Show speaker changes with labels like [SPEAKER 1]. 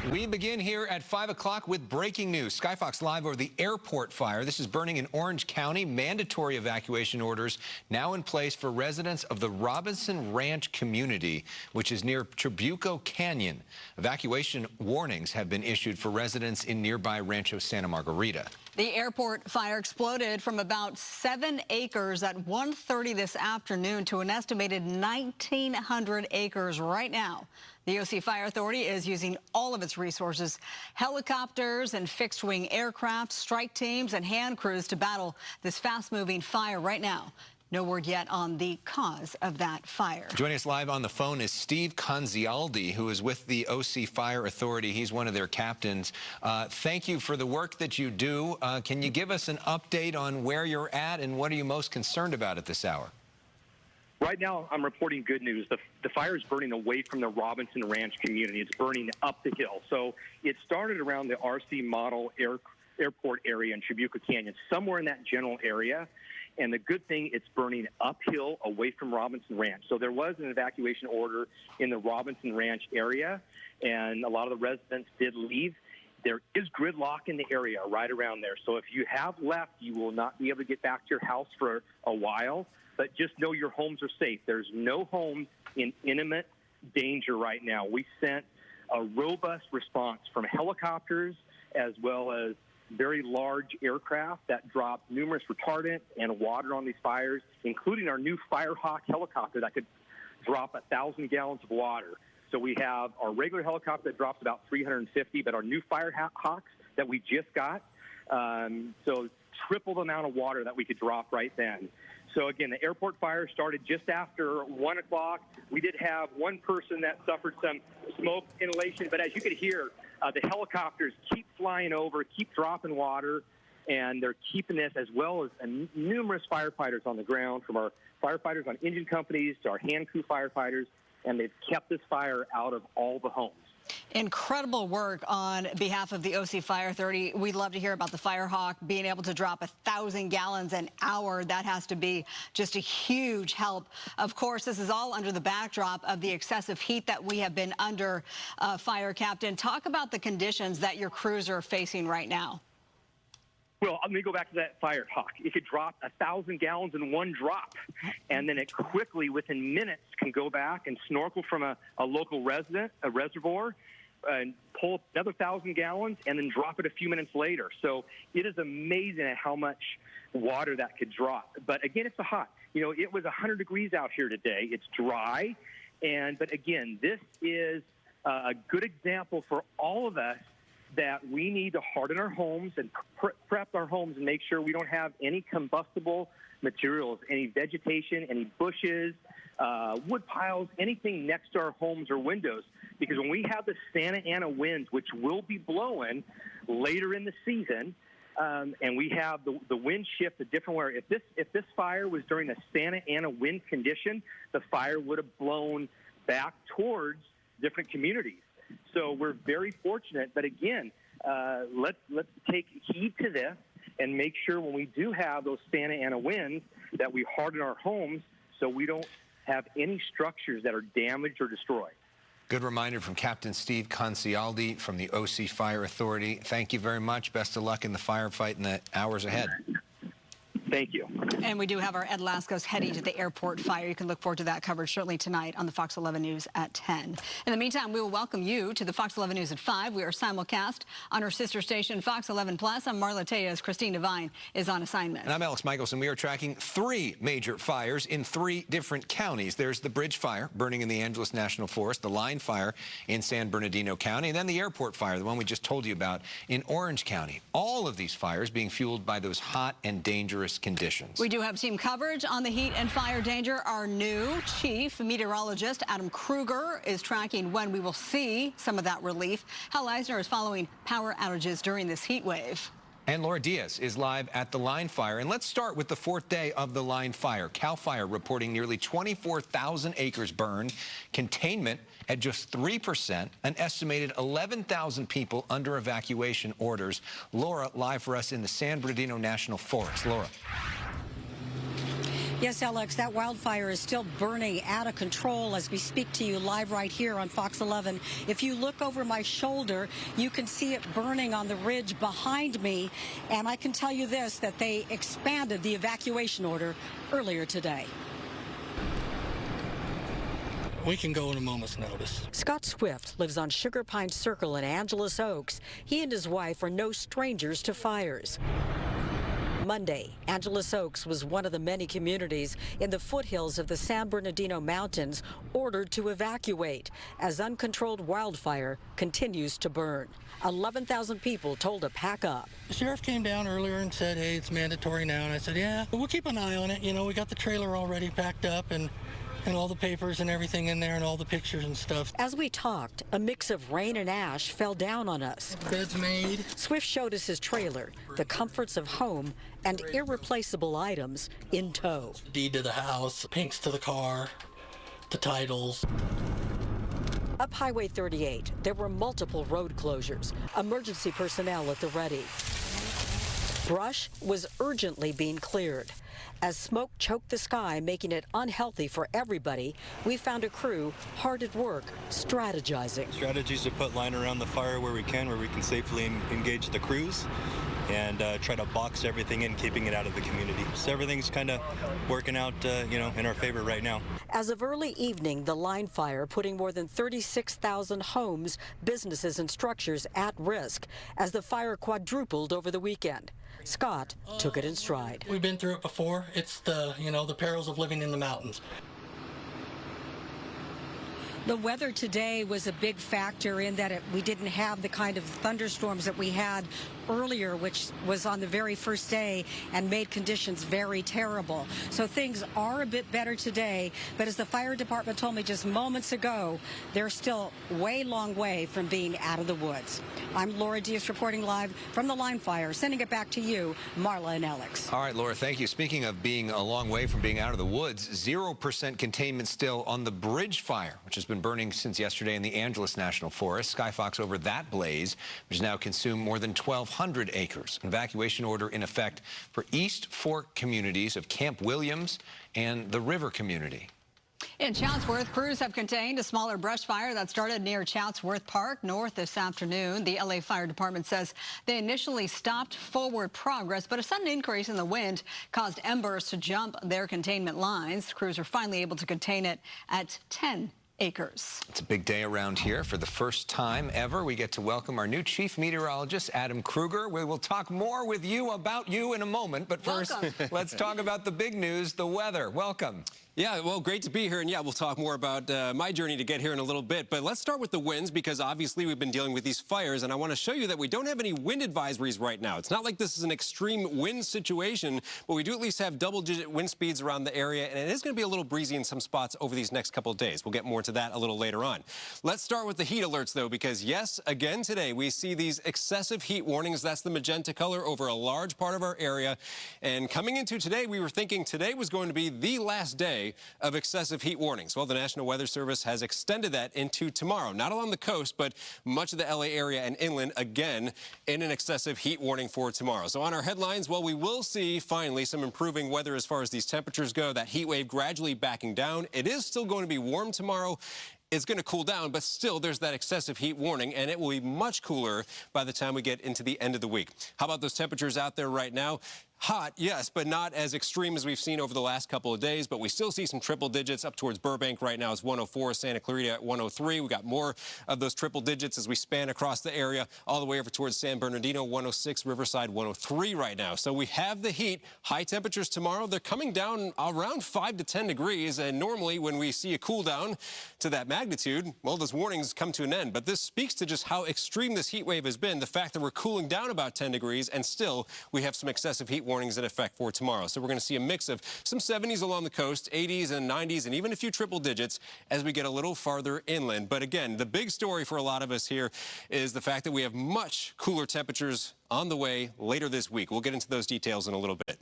[SPEAKER 1] We begin here at 5 o'clock with breaking news. Skyfox Live over the airport fire. This is burning in Orange County. Mandatory evacuation orders now in place for residents of the Robinson Ranch community, which is near Trabuco Canyon. Evacuation warnings have been issued for residents in nearby Rancho Santa Margarita.
[SPEAKER 2] The airport fire exploded from about 7 acres at 1:30 this afternoon to an estimated 1,900 acres right now. The OC Fire Authority is using all of its resources, helicopters and fixed-wing aircraft, strike teams and hand crews to battle this fast-moving fire right now. No word yet on the cause of that fire. Joining us live on the phone is Steve Conzialdi, who is with the OC Fire Authority. He's one of their captains. Thank you for the work that you do. Can you give us an update on where you're at and what are you most concerned about at this hour?
[SPEAKER 3] Right now, I'm reporting good news. The fire is burning away from the Robinson Ranch community. It's burning up the hill. So it started around the RC Model Airport area in Trabuco Canyon, somewhere in that general area. And the good thing, it's burning uphill away from Robinson Ranch. So there was an evacuation order in the Robinson Ranch area, and a lot of the residents did leave. There is gridlock in the area right around there. So if you have left, you will not be able to get back to your house for a while. But just know your homes are safe. There's no home in imminent danger right now. We sent a robust response from helicopters as well as very large aircraft that dropped numerous retardant and water on these fires, including our new Firehawk helicopter that could drop 1,000 gallons of water. So we have our regular helicopter that drops about 350, but our new Firehawks that we just got, so triple the amount of water that we could drop right then. So again, the airport fire started just after 1 o'clock. We did have one person that suffered some smoke inhalation, but as you could hear, the helicopters keep flying over, keep dropping water, and they're keeping this, as well as numerous firefighters on the ground, from our firefighters on engine companies to our hand crew firefighters, and they've kept this fire out of all the homes.
[SPEAKER 2] Incredible work on behalf of the OC Fire Authority. We'd love to hear about the Firehawk being able to drop 1,000 gallons an hour. That has to be just a huge help. Of course, this is all under the backdrop of the excessive heat that we have been under. Fire Captain, talk about the conditions that your crews are facing right now.
[SPEAKER 3] Well, let me go back to that Firehawk. It could drop 1,000 gallons in one drop, and then it quickly, within minutes, can go back and snorkel from a local reservoir, and pull up another 1,000 gallons, and then drop it a few minutes later. So it is amazing at how much water that could drop. But again, it's hot. You know, it was 100 degrees out here today. It's dry, but again, this is a good example for all of us that we need to harden our homes and prep our homes and make sure we don't have any combustible materials, any vegetation, any bushes, wood piles, anything next to our homes or windows. Because when we have the Santa Ana winds, which will be blowing later in the season, and we have the wind shift a different way. If this fire was during a Santa Ana wind condition, the fire would have blown back towards different communities. So we're very fortunate, but again, let's take heed to this and make sure when we do have those Santa Ana winds that we harden our homes so we don't have any structures that are damaged or destroyed.
[SPEAKER 1] Good reminder from Captain Steve Conzialdi from the OC Fire Authority. Thank you very much. Best of luck in the firefight in the hours ahead.
[SPEAKER 3] Thank you.
[SPEAKER 2] And we do have our Ed Lascos heading to the airport fire. You can look forward to that coverage certainly tonight on the Fox 11 News at 10. In the meantime, we will welcome you to the Fox 11 News at 5. We are simulcast on our sister station, Fox 11 Plus. I'm Marla Tejas. Christine Devine is on assignment.
[SPEAKER 1] And I'm Alex Michelson. We are tracking 3 major fires in 3 different counties. There's the Bridge Fire burning in the Angeles National Forest, the Line Fire in San Bernardino County, and then the airport fire, the one we just told you about, in Orange County. All of these fires being fueled by those hot and dangerous conditions.
[SPEAKER 2] We do have team coverage on the heat and fire danger. Our new chief meteorologist, Adam Kruger, is tracking when we will see some of that relief. Hal Eisner is following power outages during this heat wave.
[SPEAKER 1] And Laura Diaz is live at the Line Fire. And let's start with the 4th day of the Line Fire. CAL FIRE reporting nearly 24,000 acres burned. Containment at just 3%. An estimated 11,000 people under evacuation orders. Laura live for us in the San Bernardino National Forest. Laura.
[SPEAKER 4] Yes, Alex, that wildfire is still burning out of control as we speak to you live right here on Fox 11. If you look over my shoulder, you can see it burning on the ridge behind me. And I can tell you this, that they expanded the evacuation order earlier today.
[SPEAKER 5] We can go in a moment's notice.
[SPEAKER 4] Scott Swift lives on Sugar Pine Circle in Angeles Oaks. He and his wife are no strangers to fires. Monday, Angeles Oaks was one of the many communities in the foothills of the San Bernardino Mountains ordered to evacuate as uncontrolled wildfire continues to burn. 11,000 people told to pack up.
[SPEAKER 5] The sheriff came down earlier and said, hey, it's mandatory now. And I said, yeah, we'll keep an eye on it. You know, we got the trailer already packed up and all the papers and everything in there and all the pictures and stuff.
[SPEAKER 4] As we talked, a mix of rain and ash fell down on us.
[SPEAKER 5] Bed's made.
[SPEAKER 4] Swift showed us his trailer, the comforts of home, and irreplaceable items in tow.
[SPEAKER 5] Deed to the house, pinks to the car, the titles.
[SPEAKER 4] Up Highway 38, there were multiple road closures, emergency personnel at the ready. Brush was urgently being cleared. As smoke choked the sky, making it unhealthy for everybody, we found a crew hard at work, strategizing.
[SPEAKER 6] Strategies to put line around the fire where we can safely engage the crews and try to box everything in, keeping it out of the community. So everything's kind of working out, in our favor right now.
[SPEAKER 4] As of early evening, the line fire putting more than 36,000 homes, businesses, and structures at risk as the fire quadrupled over the weekend. Scott took it in stride.
[SPEAKER 5] We've been through it before. It's the perils of living in the mountains.
[SPEAKER 4] The weather today was a big factor in that we didn't have the kind of thunderstorms that we had earlier, which was on the very first day and made conditions very terrible. So things are a bit better today, but as the fire department told me just moments ago, they're still long way from being out of the woods. I'm Laura Diaz reporting live from the line fire, sending it back to you, Marla and Alex.
[SPEAKER 1] All right, Laura, thank you. Speaking of being a long way from being out of the woods, 0% containment still on the bridge fire, which has been burning since yesterday in the Angeles National Forest. Skyfox over that blaze, which has now consumed more than 1,200 acres. Evacuation order in effect for East Fork communities of Camp Williams and the River community.
[SPEAKER 2] In Chatsworth, crews have contained a smaller brush fire that started near Chatsworth Park north this afternoon. The LA Fire Department says they initially stopped forward progress, but a sudden increase in the wind caused embers to jump their containment lines. Crews are finally able to contain it at 10 acres.
[SPEAKER 1] It's a big day around here. For the first time ever, we get to welcome our new chief meteorologist, Adam Kruger. We will talk more with you about you in a moment, but first, let's talk about the big news, the weather. Welcome.
[SPEAKER 7] Yeah, well, great to be here, and yeah, we'll talk more about my journey to get here in a little bit, but let's start with the winds, because obviously we've been dealing with these fires, and I want to show you that we don't have any wind advisories right now. It's not like this is an extreme wind situation, but we do at least have double-digit wind speeds around the area, and it is going to be a little breezy in some spots over these next couple of days. We'll get more to that a little later on. Let's start with the heat alerts, though, because yes, again today, we see these excessive heat warnings. That's the magenta color over a large part of our area, and coming into today, we were thinking today was going to be the last day of excessive heat warnings. Well, the National Weather Service has extended that into tomorrow, not along the coast, but much of the LA area and inland, again, in an excessive heat warning for tomorrow. So on our headlines, well, we will see finally some improving weather as far as these temperatures go, that heat wave gradually backing down. It is still going to be warm tomorrow. It's going to cool down, but still there's that excessive heat warning, and it will be much cooler by the time we get into the end of the week. How about those temperatures out there right now? Hot, yes, but not as extreme as we've seen over the last couple of days, but we still see some triple digits up towards Burbank right now. It's 104, Santa Clarita at 103. We got more of those triple digits as we span across the area, all the way over towards San Bernardino, 106, Riverside, 103 right now. So we have the heat. High temperatures tomorrow. They're coming down around 5 to 10 degrees, and normally when we see a cool down to that magnitude, well, those warnings come to an end. But this speaks to just how extreme this heat wave has been, the fact that we're cooling down about 10 degrees, and still we have some excessive heat warnings in effect for tomorrow. So we're going to see a mix of some 70s along the coast, 80s and 90s, and even a few triple digits as we get a little farther inland. But again, the big story for a lot of us here is the fact that we have much cooler temperatures on the way later this week. We'll get into those details in a little bit.